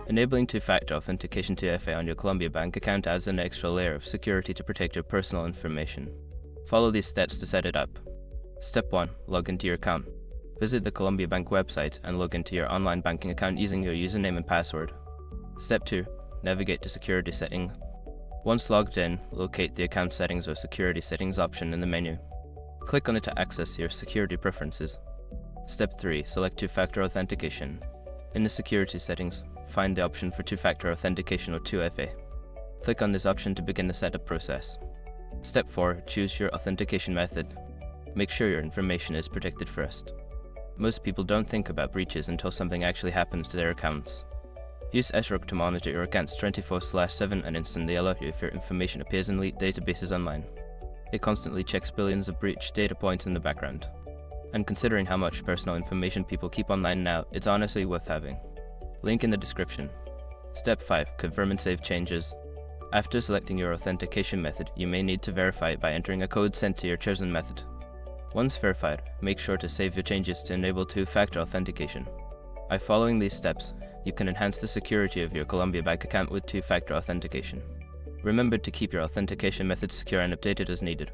Enabling two-factor authentication 2FA on your Colombia bank account adds an extra layer of security to protect your personal information. Follow these steps to set it up. Step 1. Log into your account. Visit the Colombia Bank website and log into your online banking account using your username and password. Step 2. Navigate to Security Settings. Once logged in, locate the Account Settings or Security Settings option in the menu. Click on it to access your security preferences. Step 3. Select two-factor authentication. In the Security Settings, find the option for two-factor authentication or 2FA. Click on this option to begin the setup process. Step 4. Choose your authentication method. Make sure your information is protected first. Most people don't think about breaches until something actually happens to their accounts. Use SROC to monitor your accounts 24/7 and instantly alert you if your information appears in leaked databases online. It constantly checks billions of breach data points in the background. And considering how much personal information people keep online now, it's honestly worth having. Link in the description. Step 5. Confirm and save changes. After selecting your authentication method, you may need to verify it by entering a code sent to your chosen method. Once verified, make sure to save your changes to enable two-factor authentication. By following these steps, you can enhance the security of your Colombia Bank account with two-factor authentication. Remember to keep your authentication methods secure and updated as needed.